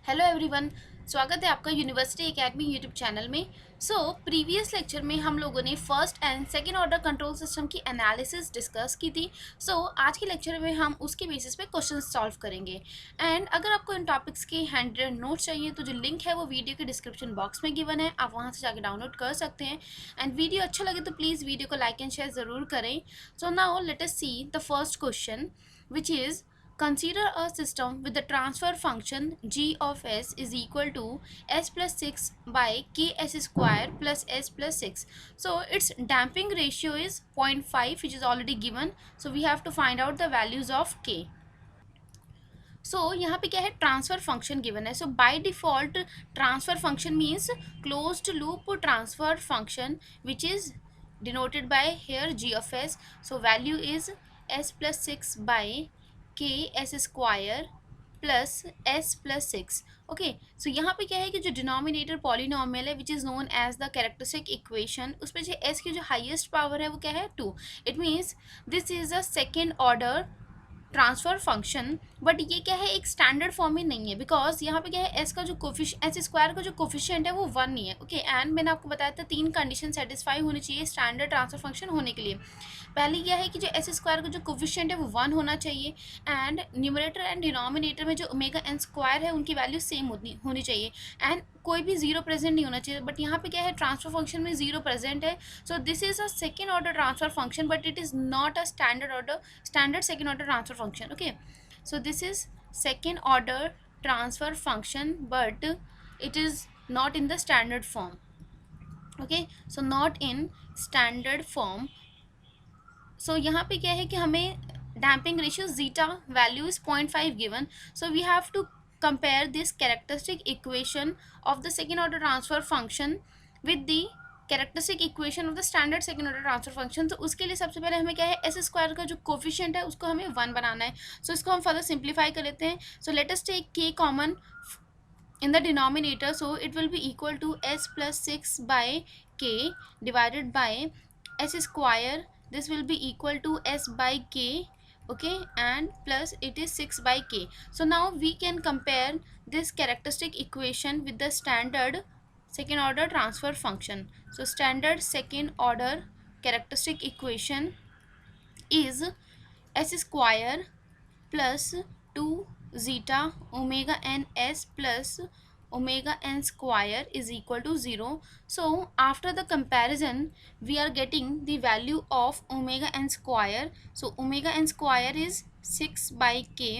Hello everyone. स्वागत है आपका यूनिवर्सिटी एकेडमी यूट्यूब चैनल में। प्रीवियस लेक्चर में हम लोगों ने first and second order control system की एनालिसिस डिस्कस की थी। आज के लेक्चर में हम उसके बेसिस पे क्वेश्चन सॉल्व करेंगे। एंड अगर आपको इन टॉपिक्स के हैंड रिटन नोट्स चाहिए तो जो लिंक है वो वीडियो के डिस्क्रिप्शन बॉक्स में गिवन है, आप वहाँ से जाकर डाउनलोड कर सकते हैं। एंड वीडियो अच्छा लगे तो प्लीज़ वीडियो को लाइक एंड शेयर ज़रूर करें। So now let us see the first question which is consider a system with the transfer function g of s is equal to s plus 6 by ks square plus s plus 6. So its damping ratio is 0.5, which is already given. So we have to find out the values of k. यहाँ पे क्या है, transfer function given है. By default transfer function means closed loop transfer function which is denoted by here g of s. Value is s plus 6 by k s square plus s plus 6. Okay, so यहाँ पे क्या है कि जो denominator polynomial है which is known as the characteristic equation, उस पर जो s की जो हाईएस्ट पावर है वो क्या है 2. It means this is a second order transfer function. But ये क्या है, एक स्टैंडर्ड फॉर्म में नहीं है, बिकॉज यहाँ पे क्या है, एस का जो एस स्क्वायर का जो कोफिशिएंट है वो 1 नहीं है. ओके, एंड मैंने आपको बताया था 3 कंडीशन सेटिस्फाई होनी चाहिए स्टैंडर्ड ट्रांसफर फंक्शन होने के लिए. पहली क्या है कि जो एस स्क्वायर का जो कोफिशिएंट है वो 1 होना चाहिए, एंड न्यूमरेटर एंड डिनोमिनेटर में जो ओमेगा एन स्क्वायर है उनकी वैल्यू सेम होनी चाहिए, एंड कोई भी जीरो प्रेजेंट नहीं होना चाहिए. बट यहाँ पे क्या है, ट्रांसफर फंक्शन में जीरो प्रेजेंट है. This is a second order transfer function, but it is not a standard second order transfer function. Okay, this is second order transfer function, but it is not in the standard form. Okay, not in standard form. यहाँ पे क्या है कि हमें damping ratio zeta value is 0.5 given. We have to compare this characteristic equation of the second order transfer function with the characteristic equation of the standard second order transfer function. उसके लिए सबसे पहले हमें क्या है, एस स्क्वायर का जो coefficient है उसको हमें 1 बनाना है. इसको हम फर्दर सिंप्लीफाई कर लेते हैं. लेट अस टेक के common in the denominator, so it will be equal to s plus 6 by k divided by s square. This will be equal to s by k. Okay, and plus it is 6 by k. Now we can compare this characteristic equation with the standard second order transfer function. Standard second order characteristic equation is s square plus 2 zeta omega n s plus omega n square is equal to 0. After the comparison we are getting the value of omega n square. Omega n square is 6 by k.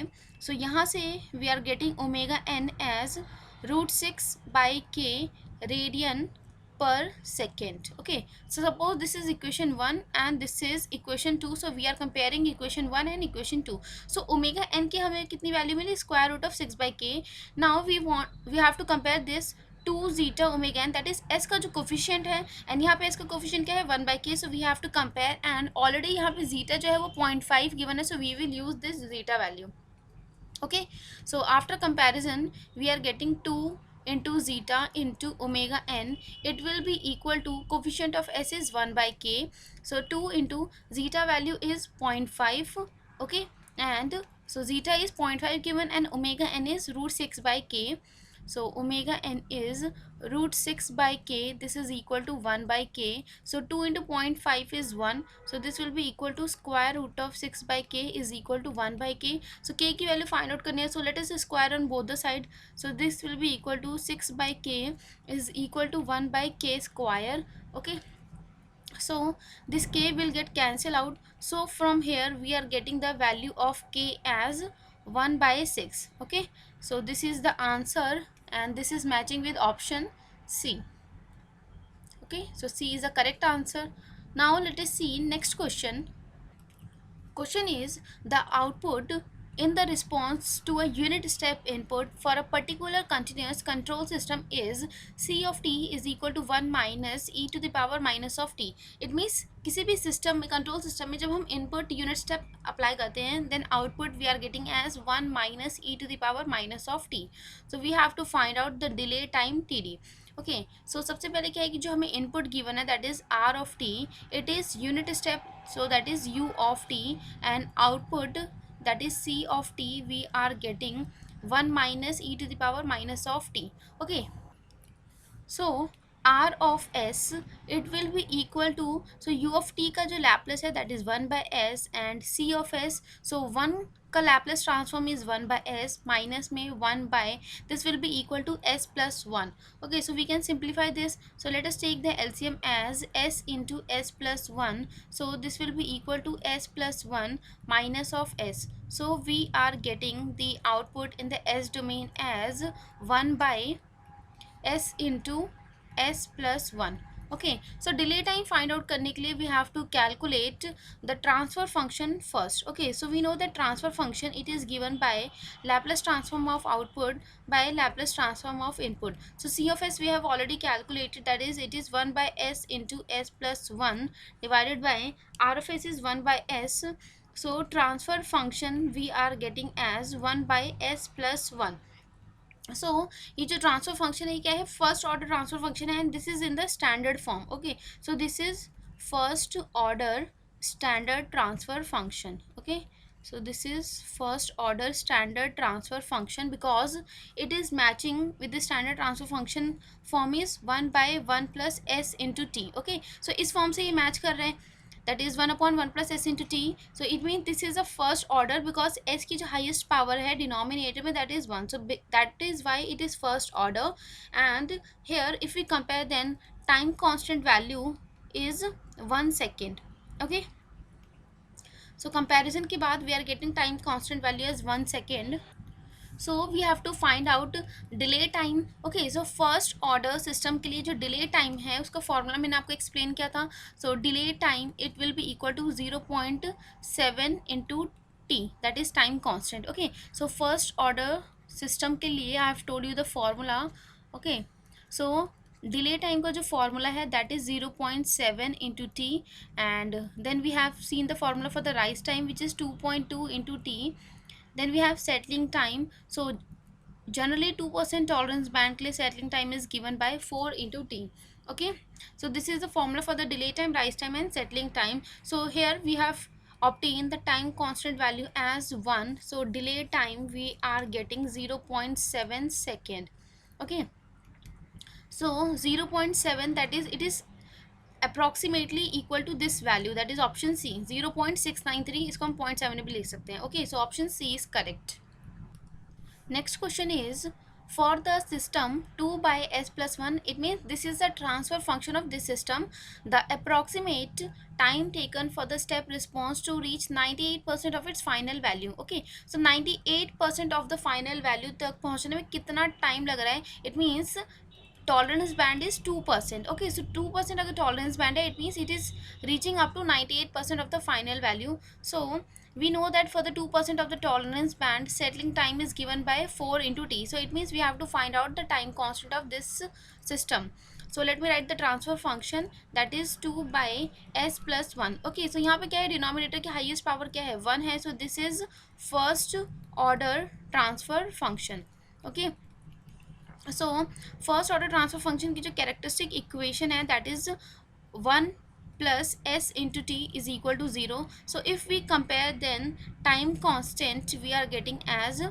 यहाँ से we are getting omega n as root 6 by k radian per second. Okay, suppose this is equation 1 and this is equation 2. We are comparing equation 1 and equation 2. Omega n की हमें कितनी value मिली, square root of 6 by k. Now we have to compare this 2 zeta omega n, that is s का जो coefficient है, and यहाँ पे s का कोफिशिएंट क्या है 1 by k. We have to compare, and already यहाँ पे zeta जो है वो 0.5 गिवन है. We will use this zeta value. Okay, after comparison we are getting 2 into zeta into omega n. It will be equal to coefficient of s is 1 by k. 2 into zeta value is 0.5. Okay, and zeta is 0.5 given and omega n is root 6 by k. Omega n is root 6 by k. This is equal to 1 by k. 2 into 0.5 is 1. This will be equal to square root of 6 by k is equal to 1 by k. K की value find out करनी है. let us square on both the side. This will be equal to 6 by k is equal to 1 by k square. Okay, this k will get cancelled out. From here we are getting the value of k as 1 by 6. Okay, this is the answer, and this is matching with option C. Okay, C is the correct answer. Now let us see next question. Question is, the output in the response to a unit step input for a particular continuous control system is c of t is equal to 1 minus e to the power minus of t. It means किसी भी system में, control system में जब हम input unit step apply करते हैं, then output we are getting as 1 minus E to the power minus of t. We have to find out the delay time t d. Okay, सबसे पहले क्या है कि जो हमें इनपुट गिवन है that is r of t, it is unit step, that is u of t, and output that is c of t we are getting 1 minus e to the power minus of t. Okay, so r of s, it will be equal to, so u of t का जो Laplace है that is 1 by s, and c of s, so 1 का Laplace transform is 1 by s, minus में 1 by, this will be equal to s plus 1. Okay, so we can simplify this. So let us take the LCM as s into s plus 1. So this will be equal to s plus 1 minus of s. So we are getting the output in the s domain as 1 by s into s plus 1. Okay, so delay time find out करने के लिए we have to calculate the transfer function first. Okay, so we know that transfer function, it is given by Laplace transform of output by Laplace transform of input. So c of s we have already calculated, that is it is 1 by s into s plus 1 divided by r of s is 1 by s. So transfer function we are getting as 1 by s plus 1. सो ये जो transfer function है क्या है, first order transfer function है, and this is in the standard form. Okay, so this is first order standard transfer function. Okay, so this is first order standard transfer function because it is matching with the standard transfer function form is 1 by 1 plus s into t. Okay, so इस form से ये match कर रहे हैं, that is 1 upon 1 plus s into t. So it means this is a first order because s की जो highest power है denominator में, that is 1. So that is why it is first order. And here if we compare, then time constant value is 1 second. Okay, so comparison के बाद we are getting time constant value as 1 second. So we have to find out delay time. Okay, so first order system के लिए जो delay time है उसका formula मैंने आपको explain किया था. So delay time it will be equal to 0.7 into T, that is time constant. Okay, so first order system के लिए I have told you the formula. Okay, so delay time का जो formula है that is 0.7 into T, and then we have seen the formula for the rise time which is 2.2 into T. Then we have settling time. So generally 2% tolerance band के लिए settling time is given by 4 into t. Okay, so this is the formula for the delay time, rise time and settling time. So here we have obtained the time constant value as 1. So delay time we are getting 0.7 second. Okay, so 0.7, that is it is approximately equal to this value, that is option C 0.693. इसको हम 0.7 भी लिख सकते हैं. Okay, so option C is correct. Next question is for the system 2 by s plus 1, it means this is the transfer function of this system. The approximate time taken for the step response to reach 98% of its final value. Okay, so 98% of the final value तक पहुँचने में कितना time लग रहा है, it means tolerance band is 2%. Okay, so 2% of the tolerance band, it means it is reaching up to 98% of the final value. So we know that for the 2% of the tolerance band, settling time is given by 4 into t. So it means we have to find out the time constant of this system. So let me write the transfer function, that is 2 by s plus 1. Okay, so यहाँ पे क्या है, denominator की highest power क्या है, 1 है. So this is first order transfer function. Okay, so first order transfer function की जो कैरेक्टरिस्टिक इक्वेशन है that is 1 plus s into t is equal to 0. So if we compare then time constant we are getting as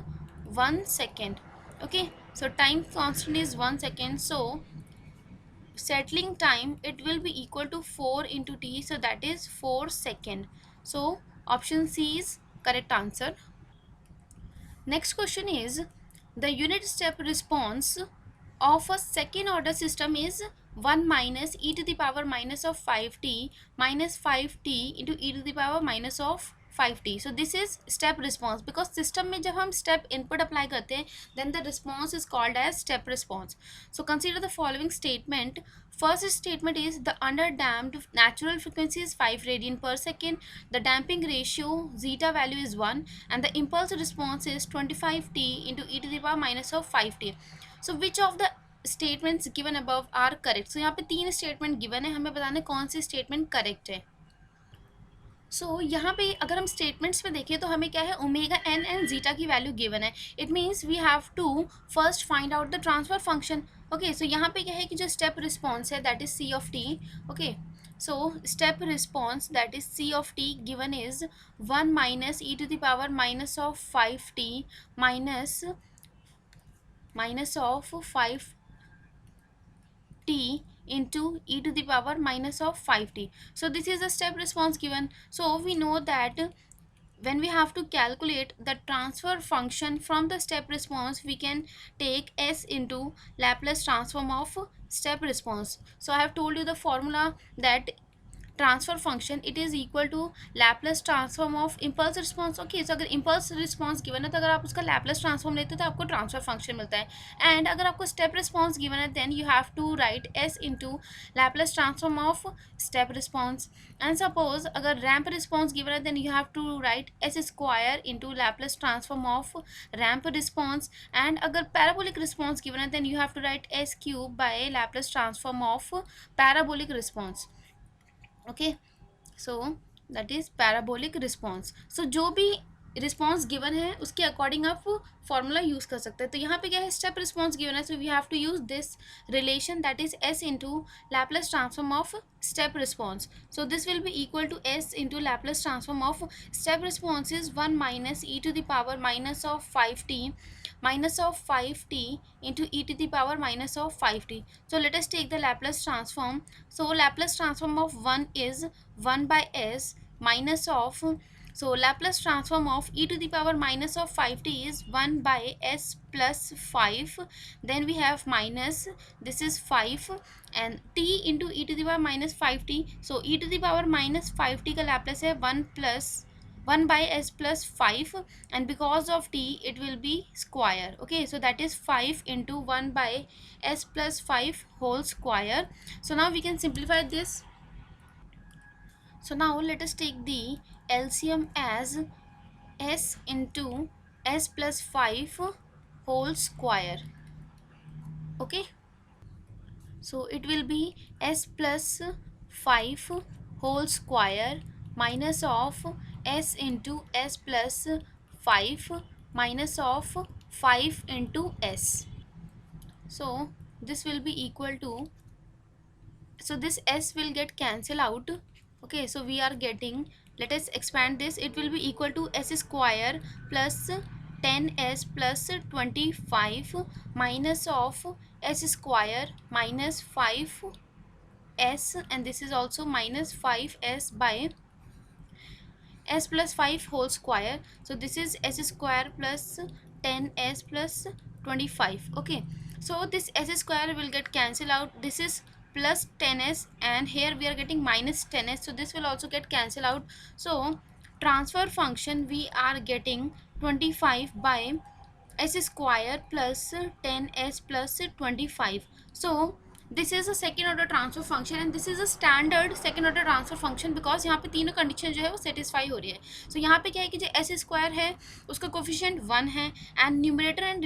1 second. Okay, so time constant is 1 second, so settling time it will be equal to 4 into t, so that is 4 second. So option C is correct answer. Next question is the unit step response of a second order system is 1 minus e to the power minus of 5t minus 5t into e to the power minus of 5t. So this is step response because system में जब हम step input apply करते हैं then the response is called as step response. So consider the following statement. First statement is the underdamped natural frequency is 5 radian per second, the damping ratio zeta value is 1 and the impulse response is 25t into e to the power minus of 5t. So which of the statements given above are correct? So यहाँ पे 3 statement given है, हमें बताना है कौन सी statement correct है. सो यहाँ पे अगर हम स्टेटमेंट्स में देखें तो हमें क्या है, ओमेगा एन एंड जीटा की वैल्यू गिवन है. It means we have to first find out the transfer function. Okay, so यहाँ पे क्या है कि जो स्टेप रिस्पॉन्स है that is C of T. Okay, so step response that is C of T given is 1 minus E to the power minus of 5t minus minus of 5t into e to the power minus of 5t. So this is the step response given. So we know that when we have to calculate the transfer function from the step response, we can take s into Laplace transform of step response. So I have told you the formula that transfer function it is equal to Laplace transform of impulse response. Okay, so अगर impulse response given है तो अगर आप उसका Laplace transform लेते हैं तो आपको ट्रांसफर फंक्शन मिलता है. एंड अगर आपको स्टेप रिस्पॉन्स गिवन है then you have to write S into Laplace transform of step response. And suppose अगर रैम्प रिस्पॉन्स गिवन है then you have to write S square into Laplace transform of ramp response. And अगर parabolic response given है then you have to write S cube by Laplace transform of parabolic response. Okay, so that is parabolic response. So जो भी response given है उसके according आप formula use कर सकते हैं. तो यहाँ पे क्या है, स्टेप रिस्पॉन्स गिवन है, so we have to use this relation that is s into Laplace transform of step response. So this will be equal to s into Laplace transform of step response is 1 minus E to the power minus of 5t minus of 5t into e to the power minus of 5t. So let us take the Laplace transform. So Laplace transform of 1 is 1 by s minus of, so Laplace transform of e to the power minus of 5t is 1 by s plus 5. Then we have minus, this is 5 and t into e to the power minus 5t. So e to the power minus 5t का Laplace है 1 plus 1 by s plus 5 and because of t it will be square. Okay, so that is 5 into 1 by s plus 5 whole square. So now we can simplify this. So now let us take the LCM as s into s plus 5 whole square. Okay, so it will be s plus 5 whole square minus of s into s plus 5 minus of 5 into s. So this will be equal to, so this s will get cancel out. Okay, so we are getting, let us expand this, it will be equal to s square plus 10s plus 25 minus of s square minus 5s, and this is also minus 5s by s plus 5 whole square. So this is s square plus 10s plus 25. Okay, so this s square will get cancelled out, this is plus 10s and here we are getting minus 10s, so this will also get cancelled out. So transfer function we are getting 25 by s square plus 10s plus 25. So this is a second order transfer function and this is a standard second order transfer function because यहाँ पे तीनों condition जो है वो satisfy हो रही है. सो यहाँ पे क्या है कि जो एस स्क्वायर है उसका कोफिशिएंट 1 है एंड न्यूमरेटर एंड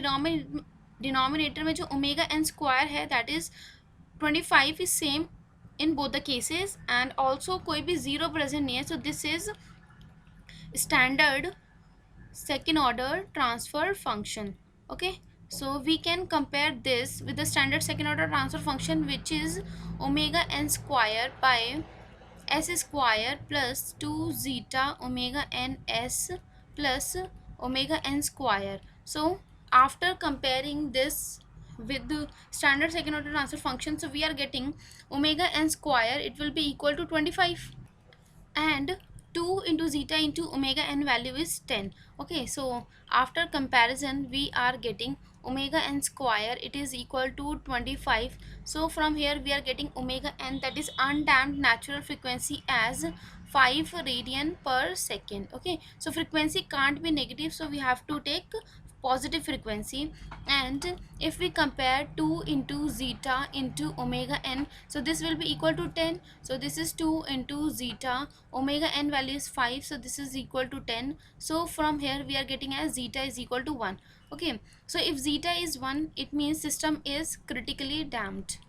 डिनोमिनेटर में जो ओमेगा एन स्क्वायर है that is 25 is same in both the cases and also कोई भी जीरो प्रेजेंट नहीं है. सो this is standard second order transfer function. Okay, so we can compare this with the standard second order transfer function which is omega n square by s square plus 2 zeta omega n s plus omega n square. So after comparing this with the standard second order transfer function, so we are getting omega n square, it will be equal to 25 and 2 into zeta into omega n value is 10. Okay, so after comparison we are getting omega n square, it is equal to 25. So from here we are getting omega n, that is undamped natural frequency, as 5 radian per second. Okay, so frequency can't be negative, so we have to take positive frequency. And if we compare 2 into zeta into omega n, so this will be equal to 10. So this is 2 into zeta, omega n value is 5, so this is equal to 10. So from here we are getting as zeta is equal to 1. Okay, so if zeta is 1 it means system is critically damped.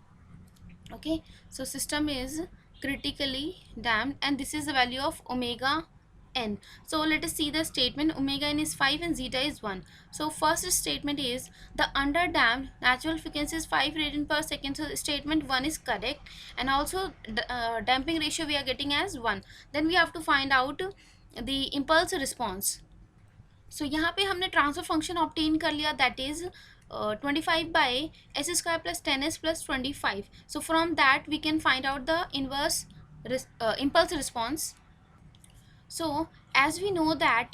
Okay, so system is critically damped and this is the value of omega n. So let us see the statement. Omega n is 5 and zeta is 1. So first statement is the underdamped natural frequency is 5 radian per second. So statement 1 is correct and also damping ratio we are getting as 1. Then we have to find out the impulse response. So यहाँ पे हमने transfer function obtain कर लिया, that is 25 by s square plus 10s plus 25. So from that we can find out the inverse impulse response. So as we know that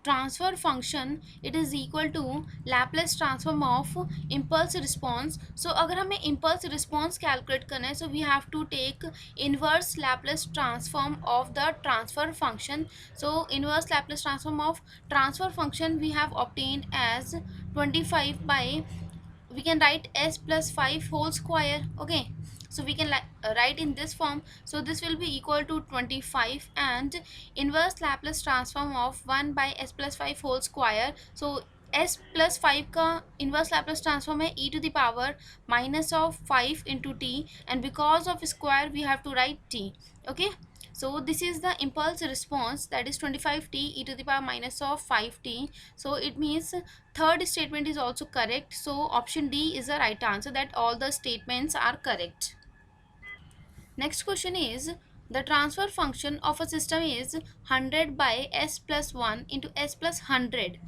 transfer function it is equal to Laplace transform of impulse response. So अगर हमें impulse response calculate करना है, so we have to take inverse Laplace transform of the transfer function. So inverse Laplace transform of transfer function we have obtained as 25 by, we can write s plus 5 whole square. Okay, so we can write in this form. So this will be equal to 25 and inverse Laplace transform of 1 by s plus 5 whole square. So s plus 5 का inverse Laplace transform है e to the power minus of 5 into t, and because of square we have to write t. Okay, so this is the impulse response, that is 25t e to the power minus of 5t. So it means third statement is also correct. So option D is the right answer, that all the statements are correct. Next question is, the transfer function of a system is 100 by s plus 1 into s plus 100.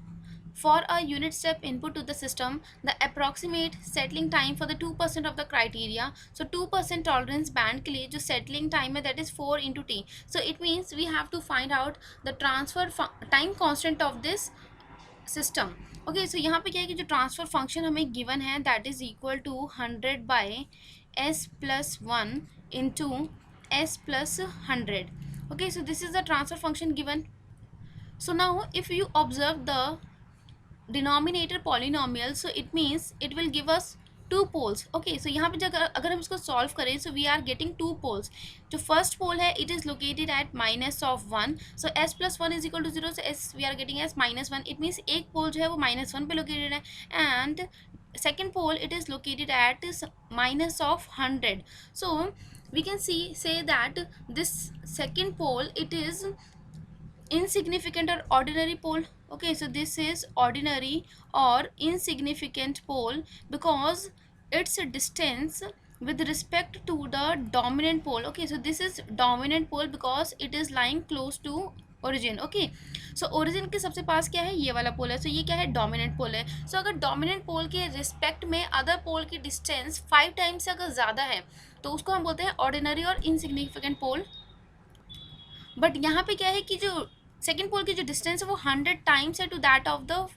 For a unit step input to the system, the approximate settling time for the 2% of the criteria. So 2% tolerance band के लिए जो settling time है that is 4 into t. So it means we have to find out the transfer time constant of this system. Okay, so यहाँ पे क्या है कि जो ट्रांसफर फंक्शन हमें गिवन है that is equal to 100 by S plus 1 into S plus 100. Okay, so this is the transfer function given. So now if you observe the denominator polynomial, so it means it will give us two poles. Okay, so यहाँ पे जब अगर हम इसको solve करें, so we are getting two poles. जो first pole है it is located at minus of 1, so s plus 1 is equal to 0, so s we are getting as minus 1. It means एक pole जो है वो minus 1 पे located है, and second pole it is located at minus of 100. So we can say that this second pole it is insignificant or ordinary pole. Okay, so this is ordinary or insignificant pole because its distance with respect to the dominant pole. Okay, so this is dominant pole because it is lying close to origin. Okay, so origin के सबसे पास क्या है, ये वाला पोल है. so ये क्या है, dominant pole है. so अगर dominant pole के respect में other pole की distance 5 times से अगर ज़्यादा है तो उसको हम बोलते हैं ordinary और insignificant pole. बट यहाँ पे क्या है कि जो सेकेंड पोल की जो डिस्टेंस है वो 100 टाइम्स है to that of the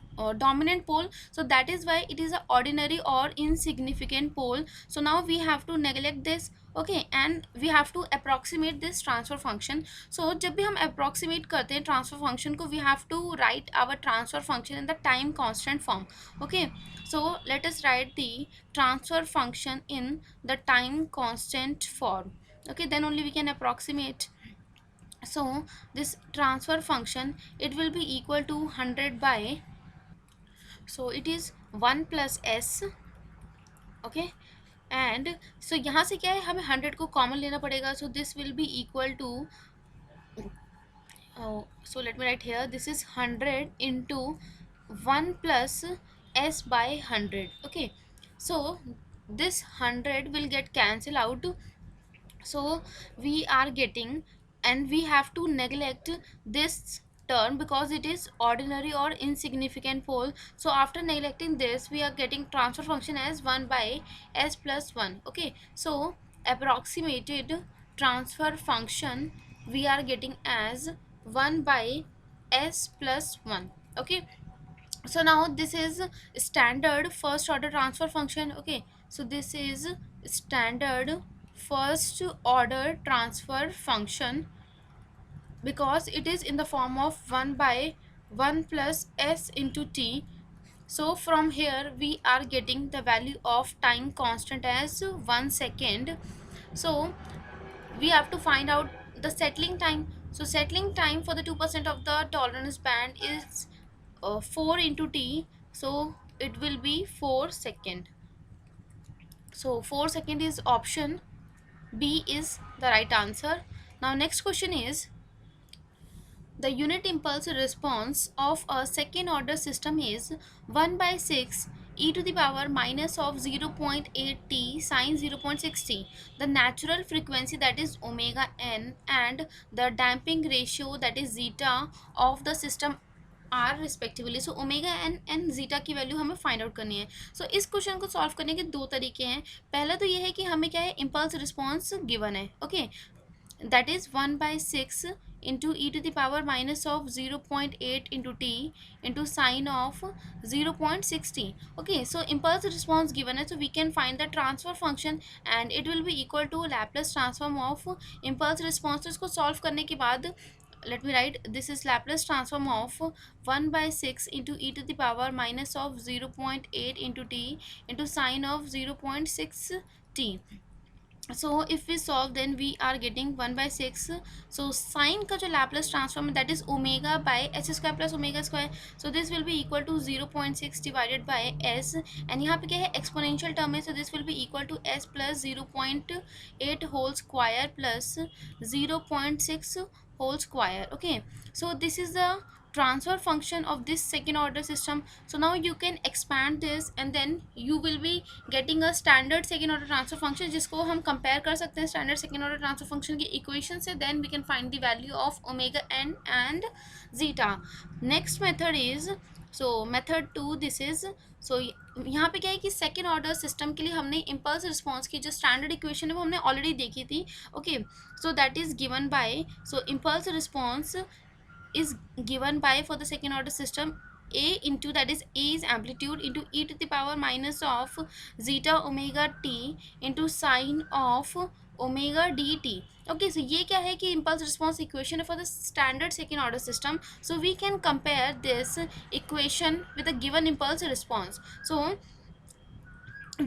dominant pole, so that is why it is a ordinary or insignificant pole. So now we have to neglect this. Okay, and we have to approximate this transfer function. So जब भी हम approximate करते हैं transfer function को, we have to write our transfer function in the time constant form. Okay, so let us write the transfer function in the time constant form. Okay, then only we can approximate. So this transfer function it will be equal to 100 by, so it is 1 plus s. Okay, and so यहाँ से क्या है, हमें 100 को common लेना पड़ेगा. so this will be equal to so let me write here, this is 100 into 1 plus s by 100. Okay, so this 100 will get cancelled out, so we are getting, and we have to neglect this term because it is ordinary or insignificant pole. So after neglecting this we are getting transfer function as 1 by s plus 1. Okay, so approximated transfer function we are getting as 1 by s plus 1. Okay, so now this is standard first order transfer function. Okay, so this is standard first order transfer function because it is in the form of 1 by 1 plus s into t. So from here we are getting the value of time constant as 1 second. So we have to find out the settling time. So settling time for the 2% of the tolerance band is 4 into t, so it will be 4 second. So 4 second is option B is the right answer. Now next question is, the unit impulse response of a second order system is 1 by 6 e to the power minus of 0.8 t sine 0.6 t. The natural frequency that is omega n and the damping ratio that is zeta of the system are respectively. So omega N and zeta की value हमें find out करनी है. सो इस question को solve करने के दो तरीके हैं. पहला तो ये है कि हमें क्या है, इम्पल्स रिस्पॉन्स गिवन है. Okay, that is 1 by 6 into e to the power minus of 0.8 into t into sine of 0.6t. Okay, so impulse response given है, so we can find the transfer function and it will be equal to Laplace transform of impulse response. तो इसको solve करने के बाद let me write, this is Laplace transform of 1 by 6 into e to the power minus of 0.8 into t into sine of 0.6 t. So if we solve then we are getting 1 by 6. So sine का जो Laplace transform है that is omega by h square plus omega square. So this will be equal to 0.6 divided by s and यहाँ पे क्या है, exponential term है, so this will be equal to s plus 0.8 whole square plus 0.6 whole square. Okay, so this is the transfer function of this second order system. So now you can expand this and then you will be getting a standard second order transfer function जिसको हम compare कर सकते हैं standard second order transfer function की equation से. Then we can find the value of omega n and zeta. Next method is, so method 2 this is, so यहाँ पे क्या है कि सेकेंड ऑर्डर सिस्टम के लिए हमने इम्पल्स रिस्पॉन्स की जो स्टैंडर्ड इक्वेशन है वो हमने ऑलरेडी देखी थी. Okay, so that is given by, so impulse response is given by for the second order system a into, that is a is amplitude, into e to the power minus of zeta omega t into sine of omega dt. Okay, so ये क्या है कि impulse response equation है for the standard second order system. So we can compare this equation with the given impulse response. So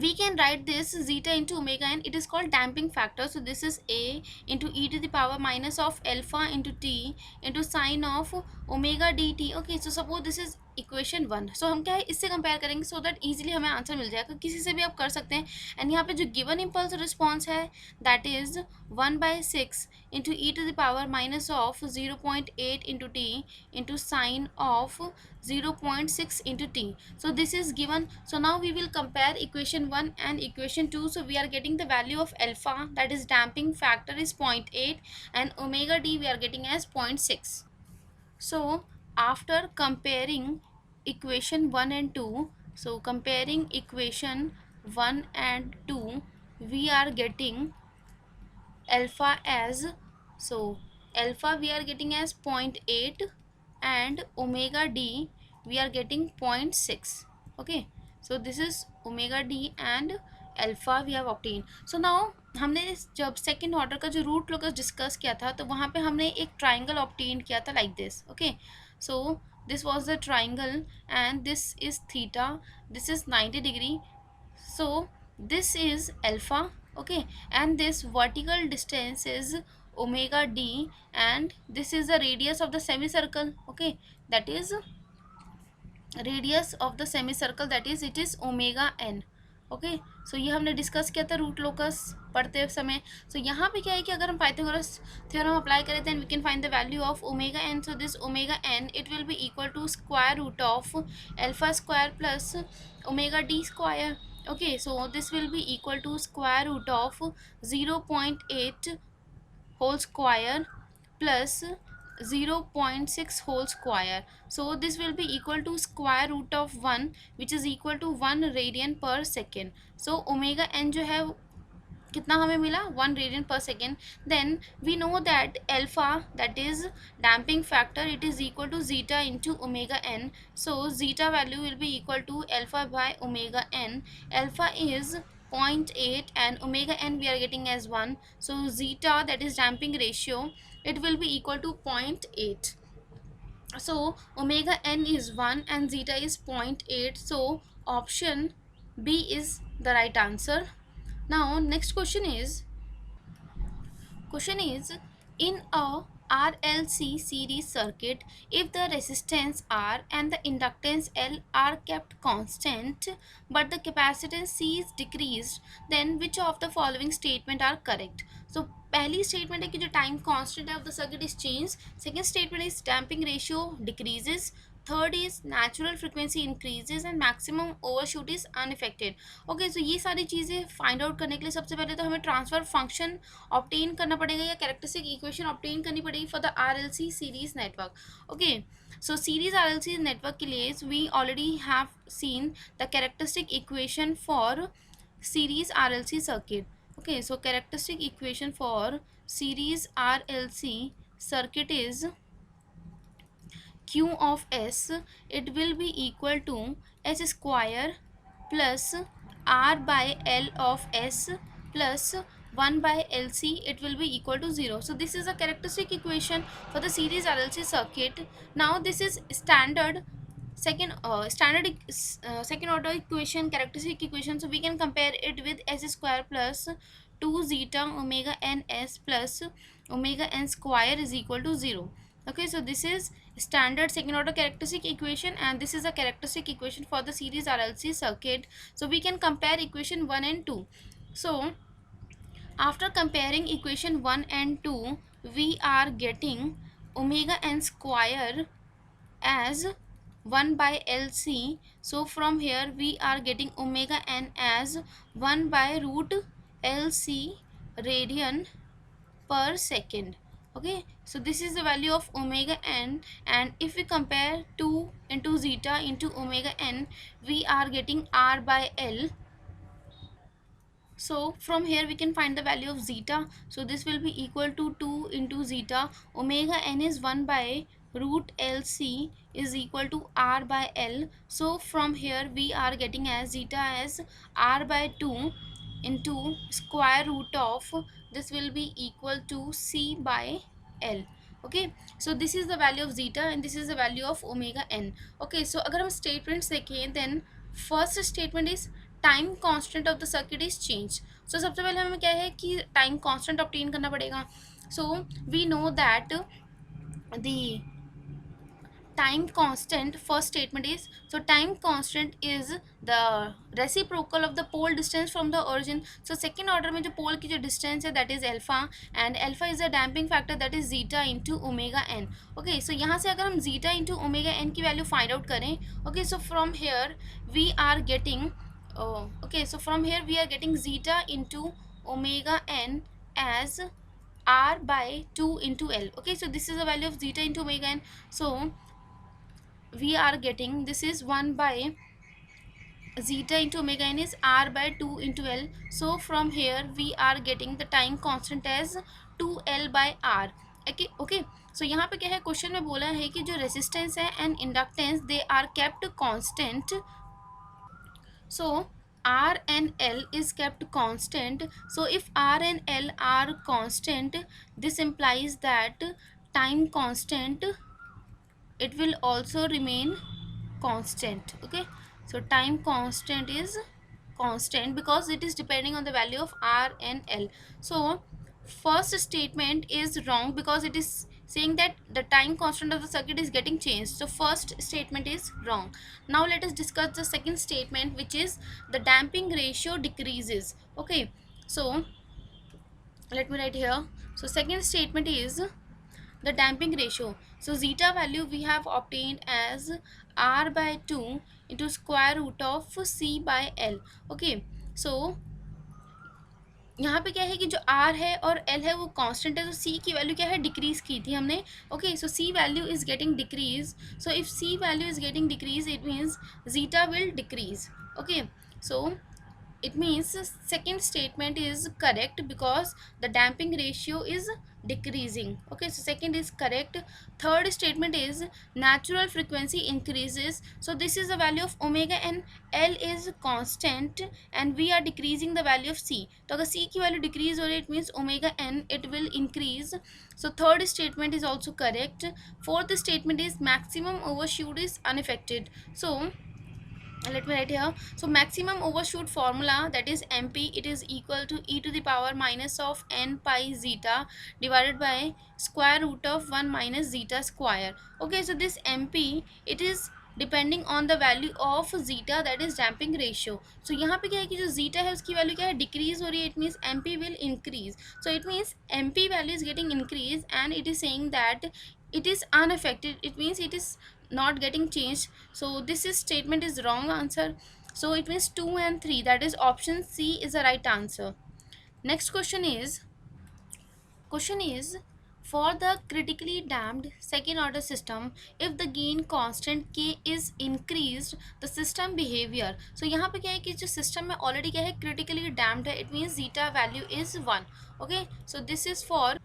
we can write this zeta into omega n, it is called damping factor. So this is a into e to the power minus of alpha into t into sine of omega dt. Okay, so suppose this is equation 1. सो हम क्या है, इससे compare करेंगे so that easily हमें answer मिल जाएगा. किसी से भी आप कर सकते हैं. एंड यहाँ पे जो गिवन इम्पल्स रिस्पॉन्स है that is 1 by 6 into e to the power minus of 0.8 into t into sine of 0.6 into t. So this is given. So now we will compare equation 1 and equation 2. So we are getting the value of alpha, that is damping factor, is 0.8 and omega d we are getting as 0.6. So after comparing equation 1 and 2, so comparing equation 1 and 2, we are getting alpha as, so alpha we are getting as 0.8 and omega d we are getting 0.6. Okay, so this is omega d and alpha we have obtained. So now हमने जब second order का जो root locus discuss किया था तो वहाँ पे हमने एक ट्राइंगल ऑब्टेन किया था like this. Okay, so this was the triangle and this is theta, this is 90 degree. So this is alpha. Okay, and this vertical distance is omega d and this is the radius of the semicircle. Okay, that is radius of the semicircle, that is it is omega n. Okay, so ये हमने discuss किया था root locus पढ़ते समय. सो यहाँ पे क्या है कि अगर हम पाइथागोरस थ्योरम अप्लाई करें then we can find the value of omega n. So this omega n it will be equal to square root of alpha square plus omega d square. Okay, so this will be equal to square root of 0.8 whole square plus 0.6 whole square. So this will be equal to square root of 1 which is equal to 1 radian per second. So omega n जो है कितना हमें मिला 1 radian per second. Then we know that alpha, that is damping factor, it is equal to zeta into omega n. So zeta value will be equal to alpha by omega n. Alpha is 0.8 and omega n we are getting as 1. So zeta, that is damping ratio, it will be equal to 0.8. So omega n is 1 and zeta is 0.8. So option B is the right answer. Now next question is in a RLC series circuit, if the resistance R and the inductance L are kept constant but the capacitance C is decreased, then which of the following statement are correct? So पहली statement है कि जो time constant है of the circuit is change. Second statement is damping ratio decreases. third is natural frequency increases and maximum overshoot is unaffected. Okay, so ये सारी चीज़ें find out करने के लिए सबसे पहले तो हमें ट्रांसफर फंक्शन ऑब्टेन करना पड़ेगा या कैरेक्टरिस्टिक इक्वेशन ऑब्टेन करनी पड़ेगी for the RLC series network. Okay, so series RLC network के लिए we already have seen the characteristic equation for series RLC circuit. Okay, so characteristic equation for series RLC circuit is Q of S. It will be equal to S square plus R by L of S plus 1 by LC. It will be equal to 0. So this is a characteristic equation for the series RLC circuit. Now this is standard second order equation, characteristic equation. So we can compare it with S square plus 2 zeta omega n s plus omega n square is equal to 0. Okay, so this is standard second order characteristic equation and this is a characteristic equation for the series RLC circuit. So we can compare equation 1 and 2. So after comparing equation 1 and 2, we are getting omega n square as 1 by LC. So from here we are getting omega n as 1 by root LC radian per second. Okay, so this is the value of omega n, and if we compare 2 into zeta into omega n, we are getting R by L. So from here we can find the value of zeta. So this will be equal to 2 into zeta. Omega n is 1 by root LC is equal to R by L. So from here we are getting as zeta as R by 2 into square root of, this will be equal to C by L. Okay, so this is the value of zeta and this is the value of omega n. Okay, so अगर हम statements देखें, then first statement is time constant of the circuit is change. So सबसे पहले हमें क्या है कि time constant obtain करना पड़ेगा. So we know that the time constant, first statement is, so time constant is the reciprocal of the pole distance from the origin. So second order में जो pole की जो distance है that is alpha and alpha is the damping factor that is zeta into omega n. Okay, so यहाँ से अगर हम zeta into omega n की value find out करें, okay, so from here we are getting so from here we are getting zeta into omega n as R by 2 into L. Okay, so this is the value of zeta into omega n. So we are getting, this is 1 by zeta into omega n is R by 2 into L. So from here we are getting the time constant as 2L by R. Okay, okay. So यहाँ पे क्या है, question में बोला है कि जो resistance है and inductance they are kept constant. So R and L is kept constant. So if R and L are constant, this implies that time constant, it will also remain constant. Okay, so time constant is constant because it is depending on the value of R and L. So first statement is wrong because it is saying that the time constant of the circuit is getting changed. So first statement is wrong. Now let us discuss the second statement, which is the damping ratio decreases. Okay, so let me write here. So second statement is the damping ratio. So zeta value we have obtained as R by 2 into square root of C by L. Okay, so यहाँ पे क्या है कि जो R है और L है वो कांस्टेंट है, तो C की वैल्यू क्या है, डिक्रीज की थी हमने. Okay, so C value is getting decrease. So if C value is getting decrease it means zeta will decrease. Okay, so it means second statement is correct because the damping ratio is decreasing. Okay, so second is correct. Third statement is natural frequency increases. So this is the value of omega n. L is constant and we are decreasing the value of C. तो अगर C की value decrease हो रही है, it means omega n it will increase. So third statement is also correct. Fourth statement is maximum overshoot is unaffected. So let me write here. So maximum overshoot formula, that is MP, it is equal to e to the power minus of n pi zeta divided by square root of 1 minus zeta square. Okay, so this MP it is depending on the value of zeta, that is damping ratio. So यहाँ पे क्या है कि जो zeta है उसकी value क्या है, decrease हो रही है, it means MP will increase. So it means MP value is getting increased and it is saying that it is unaffected. It means it is not getting changed. So this is statement is wrong answer. So it means 2 and 3, that is option C is the right answer. Next question is for the critically damped second order system, if the gain constant k is increased, the system behavior. So यहाँ पे क्या है कि जो system में already क्या है critically damped है, it means zeta value is 1. Okay, so this is for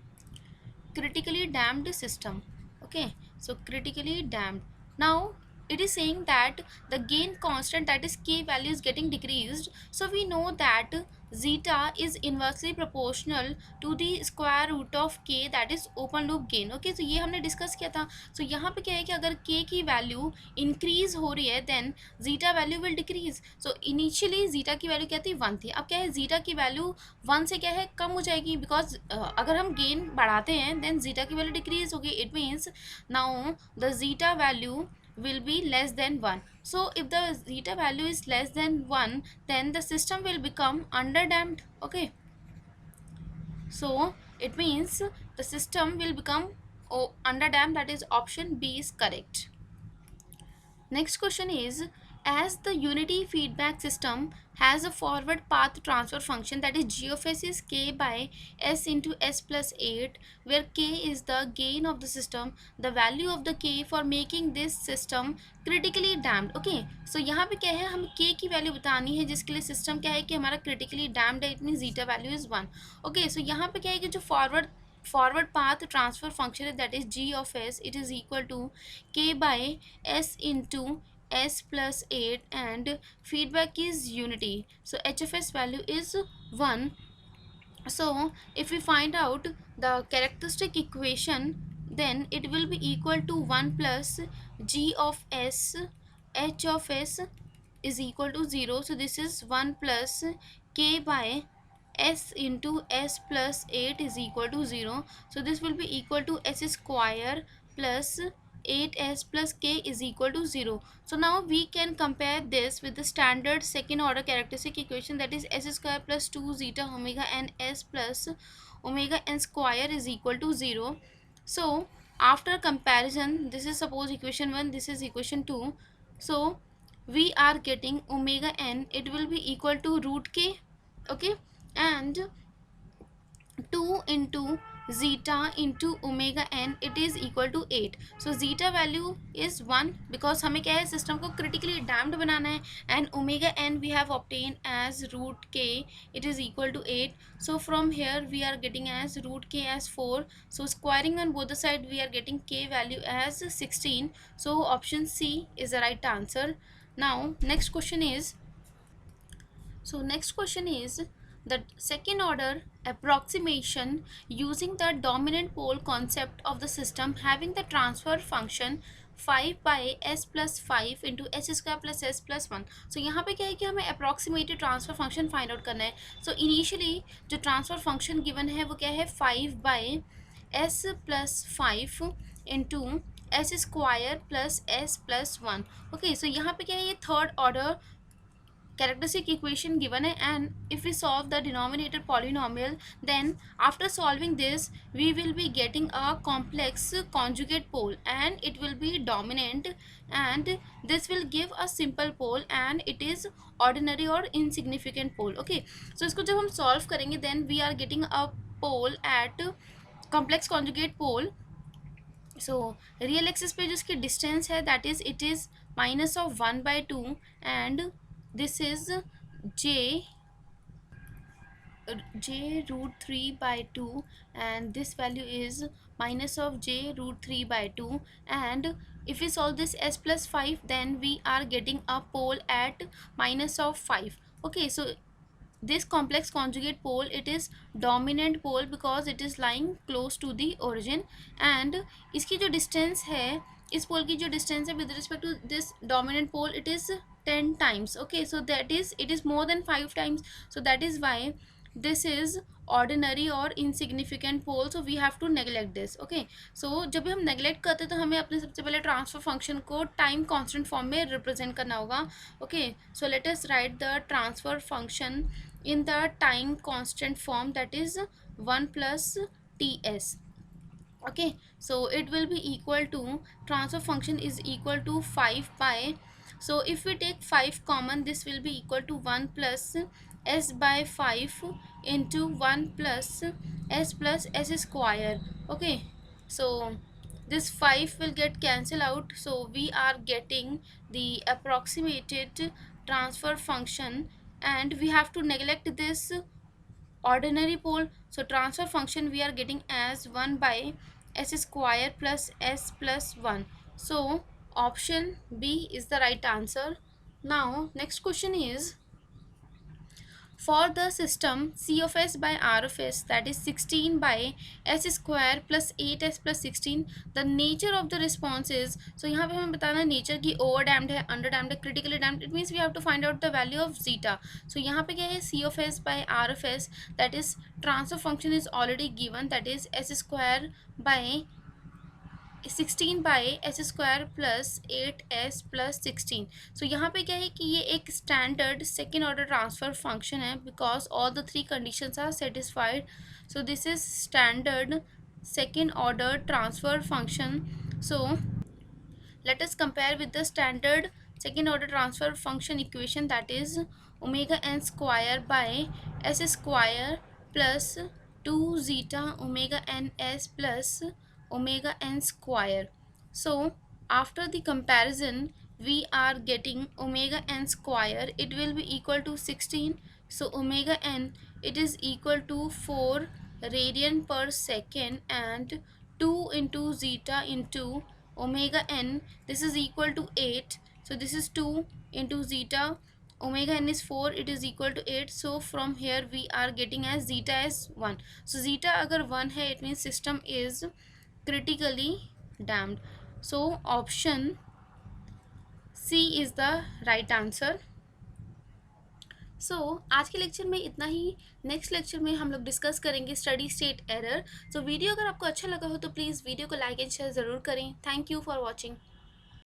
critically damped system. Okay, so critically damped. Now it is saying that the gain constant, that is k value, is getting decreased. So we know that zeta is inversely proportional to the square root of k, that is open loop gain. Okay, so ये हमने discuss किया था. So यहाँ पे क्या है कि अगर k की वैल्यू इंक्रीज हो रही है then zeta value will decrease. So initially zeta की वैल्यू क्या थी 1 थी, अब क्या है जीटा की वैल्यू 1 से क्या है कम हो जाएगी, बिकॉज अगर हम गेन बढ़ाते हैं देन जीटा की वैल्यू डिक्रीज होगी. It means now the zeta value will be less than 1. So if the zeta value is less than 1, then the system will become underdamped. Okay, so it means the system will become underdamped, that is option B is correct. Next question is, as the unity feedback system has a forward path transfer function, that is g of s is k by s into s plus 8, where k is the gain of the system, the value of the k for making this system critically damped. Okay, so यहाँ पे क्या है, हम k की value बतानी है जिसके लिए सिस्टम क्या है कि हमारा critically damped है. It mean zeta value is 1. Okay, so यहाँ पे क्या है कि जो forward path transfer function is, that is g of s, it is equal to k by s into s plus 8, and feedback is unity, so h of s value is 1. So if we find out the characteristic equation, then it will be equal to 1 plus g of s, h of s is equal to 0. So this is 1 plus k by s into s plus 8 is equal to 0. So this will be equal to s square plus 8s plus k is equal to 0. So now we can compare this with the standard second order characteristic equation, that is s square plus 2 zeta omega n s plus omega n square is equal to 0. So after comparison, this is suppose equation 1, this is equation 2. So we are getting omega n, it will be equal to root k. Okay, and 2 into zeta into omega n, it is equal to 8. So zeta value is 1 because हमें क्या है system को critically damped बनाना है, and omega n we have obtained as root k, it is equal to 8. So from here we are getting as root k as 4. So squaring on both the side we are getting k value as 16. So option C is the right answer. Now next question is the second order approximation using the dominant pole concept of the system having the transfer function 5 by s plus 5 into s square plus s plus 1. So यहाँ पे क्या है कि हमें approximated transfer function find out करना है. So initially जो transfer function given है वो क्या है 5 by s plus 5 into s square plus s plus 1. Okay, so यहाँ पे क्या है, ये third order characteristic equation given है, and if we solve the denominator polynomial, then after solving this we will be getting a complex conjugate pole and it will be dominant, and this will give a simple pole and it is ordinary or insignificant pole. Okay, so इसको जब हम solve करेंगे then we are getting a pole at complex conjugate pole. So real axis पे जो इसकी distance है, that is it is minus of 1 by 2, and this is j root 3 by 2, and this value is minus of j root 3 by 2. And if we solve this s plus 5, then we are getting a pole at minus of 5. Okay, so this complex conjugate pole, it is dominant pole because it is lying close to the origin, and इसकी जो distance है, इस pole की जो distance है with respect to this dominant pole, it is 10 times. Okay, so that is it is more than 5 times. So that is why this is ordinary और insignificant pole, so we have to neglect this. Okay, so जब भी हम neglect करते हैं तो हमें अपने सबसे पहले transfer function को time constant form में represent करना होगा. Okay, so let us write the transfer function in the time constant form, that is 1 plus ts. Okay, so it will be equal to, transfer function is equal to 5 by, so if we take 5 common, this will be equal to 1 plus s by 5 into 1 plus s square. Okay, so this 5 will get cancelled out, so we are getting the approximated transfer function, and we have to neglect this ordinary pole. So transfer function we are getting as 1 by s square plus s plus 1. So option B is the right answer. Now next question is, for the system C of s by R of s, that is 16 by s square plus 8s plus 16, the nature of the response is, so यहाँ पे हमें बताना है nature की over damped है, under damped है, critically damped, it means we have to find out the value of zeta. So यहाँ पे क्या है, C of s by R of s, that is transfer function is already given, that is s square by 16 by s square plus 8s plus 16. So यहाँ पे क्या है कि ये एक standard second order transfer function है, because all the three conditions are satisfied. So this is standard second order transfer function. So let us compare with the standard second order transfer function equation, that is omega n square by s square plus 2 zeta omega n s plus omega n square. So after the comparison we are getting omega n square, it will be equal to 16. So omega n, it is equal to 4 radian per second, and 2 into zeta into omega n, this is equal to 8. So this is 2 into zeta, omega n is 4, it is equal to 8. So from here we are getting as zeta as 1. So zeta अगर 1 है, it means system is critically damped. So option C is the right answer. सो आज के lecture में इतना ही. Next lecture में हम लोग discuss करेंगे steady state error. So video अगर आपको अच्छा लगा हो तो प्लीज़ वीडियो को लाइक एंड शेयर ज़रूर करें. Thank you for watching.